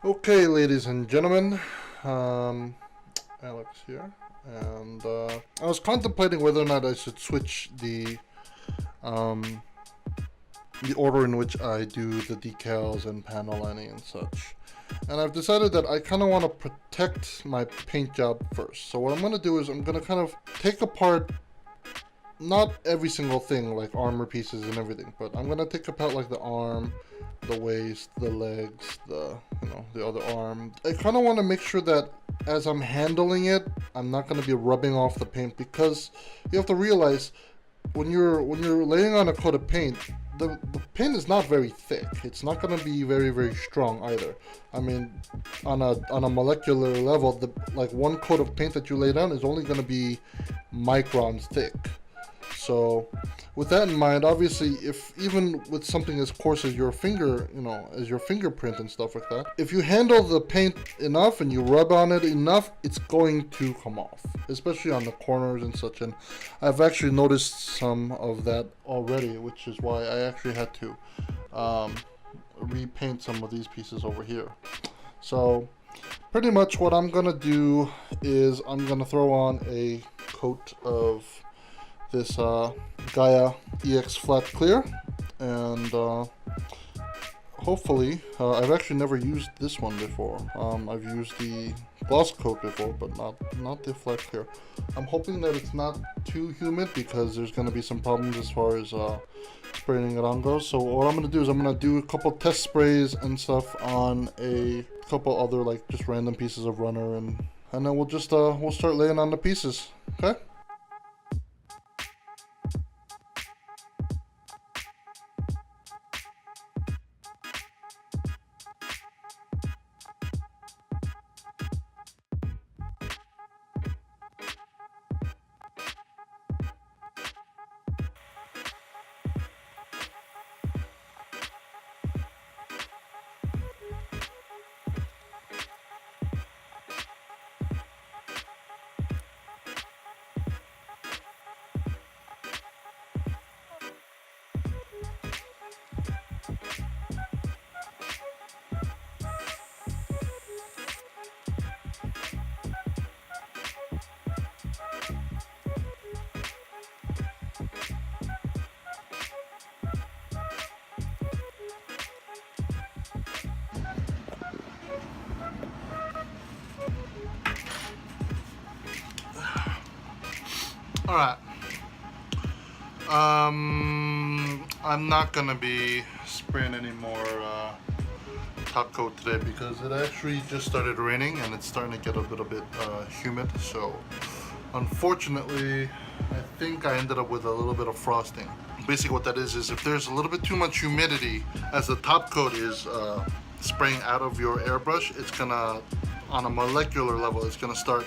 Okay, ladies and gentlemen, Alex here, and I was contemplating whether or not I should switch the order in which I do the decals and panel lining and such. And I've decided that I kind of want to protect my paint job first. So what I'm going to do is I'm going to kind of take apart not every single thing like armor pieces and everything, but I'm going to take apart like the arm, the waist, the legs, the other arm. I kind of want to make sure that as I'm handling it, I'm not going to be rubbing off the paint, because you have to realize when you're laying on a coat of paint, the paint is not very thick. It's not going to be very strong either. I mean, on a molecular level, like one coat of paint that you lay down is only going to be microns thick. So with that in mind, obviously, if even with something as coarse as your finger, as your fingerprint and stuff like that, if you handle the paint enough and you rub on it enough, it's going to come off, especially on the corners and such. And I've actually noticed some of that already, which is why I actually had to repaint some of these pieces over here. So pretty much what I'm gonna do is I'm gonna throw on a coat of this Gaia EX Flat Clear, and hopefully, I've actually never used this one before. I've used the gloss coat before, but not the Flat Clear. I'm hoping that it's not too humid, because there's going to be some problems as far as spraying it on goes. So what I'm going to do is I'm going to do a couple test sprays and stuff on a couple other like just random pieces of runner, and then we'll just we'll start laying on the pieces. Okay. Alright, I'm not gonna be spraying any more top coat today, because it actually just started raining and it's starting to get a little bit humid. So unfortunately, I think I ended up with a little bit of frosting. Basically what that is if there's a little bit too much humidity as the top coat is spraying out of your airbrush, it's gonna, on a molecular level, it's gonna start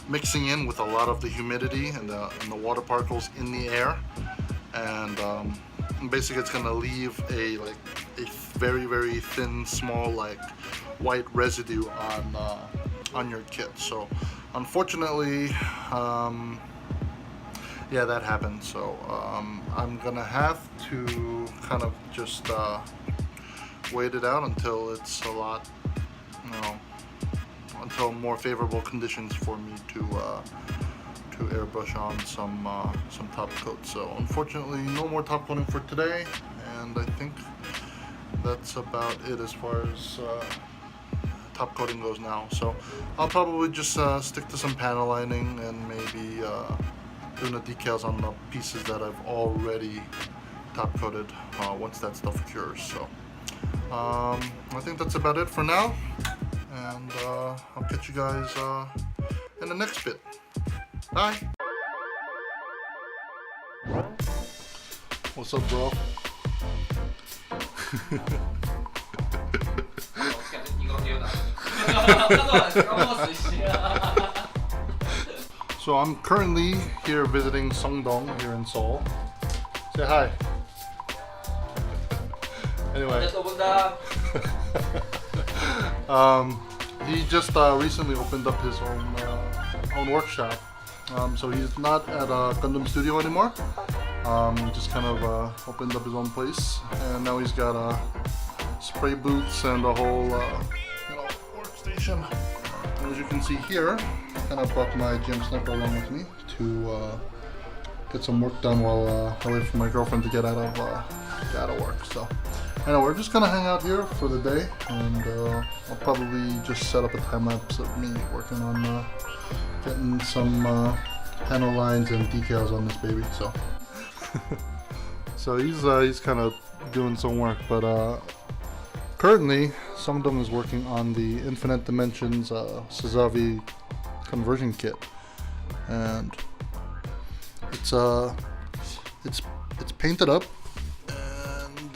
mixing in with a lot of the humidity and the water particles in the air, and basically it's gonna leave a very thin, small, like white residue on your kit. So unfortunately, yeah, that happened. So I'm gonna have to kind of just wait it out until it's a lot, until more favorable conditions for me to airbrush on some top coat. So unfortunately, no more top coating for today, and I think that's about it as far as top coating goes now. So I'll probably just stick to some panel lining and maybe doing the decals on the pieces that I've already top coated once that stuff cures. So I think that's about it for now, and I'll catch you guys in the next bit. Bye. What's up, bro? So I'm currently here visiting Songdong here in Seoul. Say hi. Anyway. He just recently opened up his own workshop. So he's not at a Gundam studio anymore. He just kind of opened up his own place, and now he's got spray booths and a whole station. And as you can see here, I kind of brought my GM Sniper along with me to get some work done while I wait for my girlfriend to get out of work. So, anyway, we're just gonna hang out here for the day, and I'll probably just set up a time lapse of me working on getting some panel lines and decals on this baby. So, so he's kind of doing some work, but currently Songdong is working on the Infinite Dimensions Sazavi conversion kit, and it's painted up, and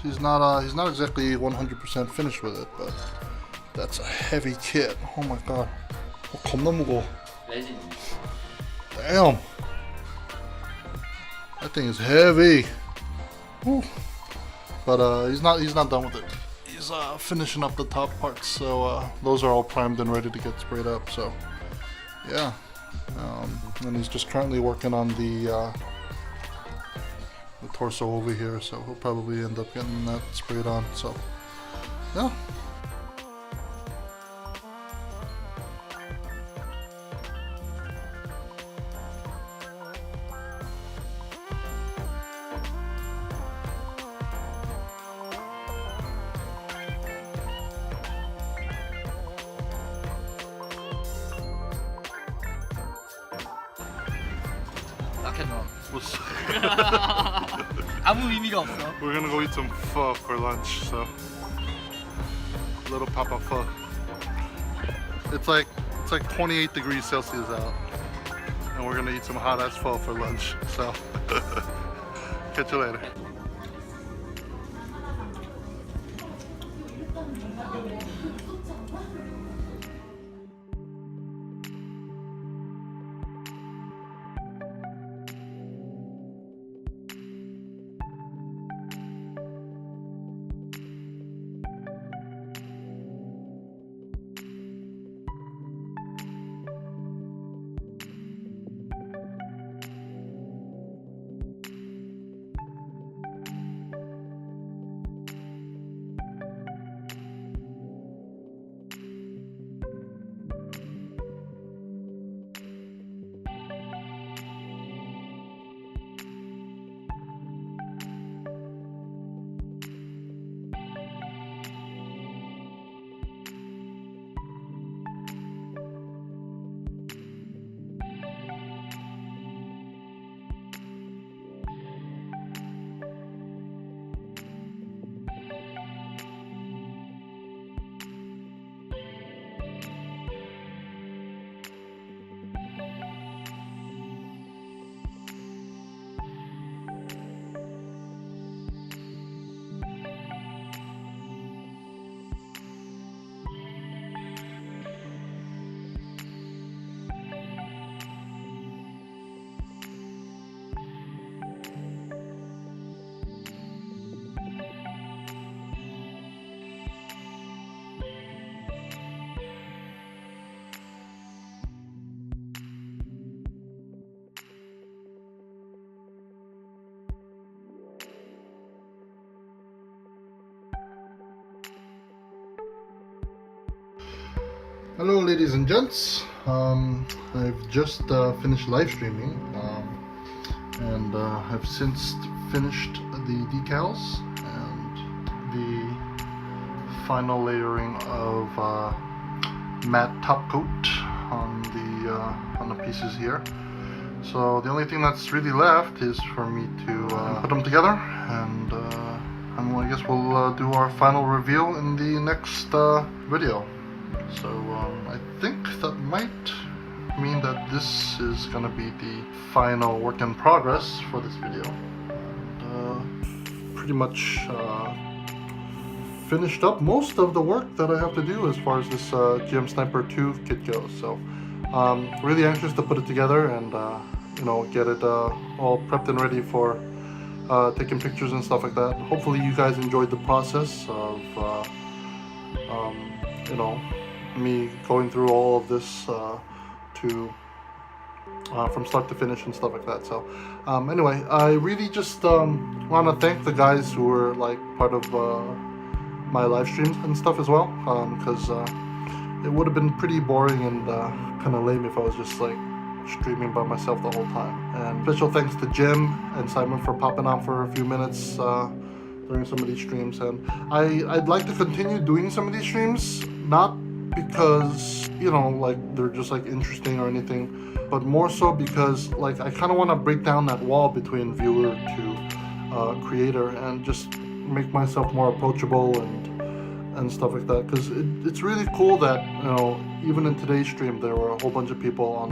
he's not exactly 100% finished with it, but that's a heavy kit. Oh my god, 겁나 무거워. Damn, that thing is heavy. Whew. But he's not done with it. He's finishing up the top parts, so those are all primed and ready to get sprayed up. So yeah, and he's just currently working on the torso over here, so he'll probably end up getting that sprayed on. So yeah. 아무 의미가 없어. We're gonna go eat some pho for lunch, so little papa pho. It's like 28 degrees Celsius out, and we're gonna eat some hot ass pho for lunch. So catch you later. Hello ladies and gents, I've just finished live streaming, and I've since finished the decals and the final layering of matte top coat on the pieces here. So the only thing that's really left is for me to put them together, and I guess we'll do our final reveal in the next video. So I think that might mean that this is gonna be the final work in progress for this video. And, pretty much finished up most of the work that I have to do as far as this GM Sniper 2 kit goes. So really anxious to put it together and you know, get it all prepped and ready for taking pictures and stuff like that. Hopefully you guys enjoyed the process of you know, me going through all of this from start to finish and stuff like that. So anyway, I really just want to thank the guys who were like part of my live streams and stuff as well, because it would have been pretty boring and kind of lame if I was just like streaming by myself the whole time. And special thanks to Jim and Simon for popping on for a few minutes during some of these streams. And I'd like to continue doing some of these streams, not because, you know, like they're just like interesting or anything, but more so because like I kind of want to break down that wall between viewer to creator and just make myself more approachable and stuff like that, because it's really cool that, you know, even in today's stream there were a whole bunch of people on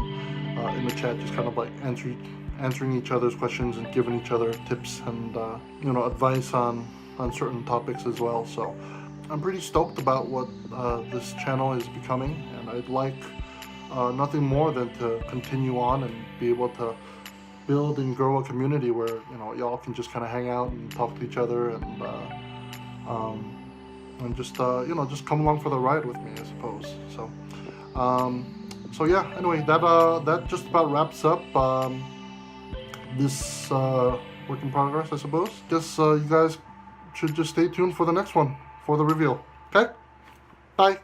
in the chat just kind of like answering each other's questions and giving each other tips and you know, advice on certain topics as well. So I'm pretty stoked about what this channel is becoming, and I'd like nothing more than to continue on and be able to build and grow a community where, you know, y'all can just kind of hang out and talk to each other and just you know, just come along for the ride with me, I suppose. So so yeah, anyway, that just about wraps up this work in progress, I suppose. Guess you guys should just stay tuned for the next one, for the reveal. Okay, bye.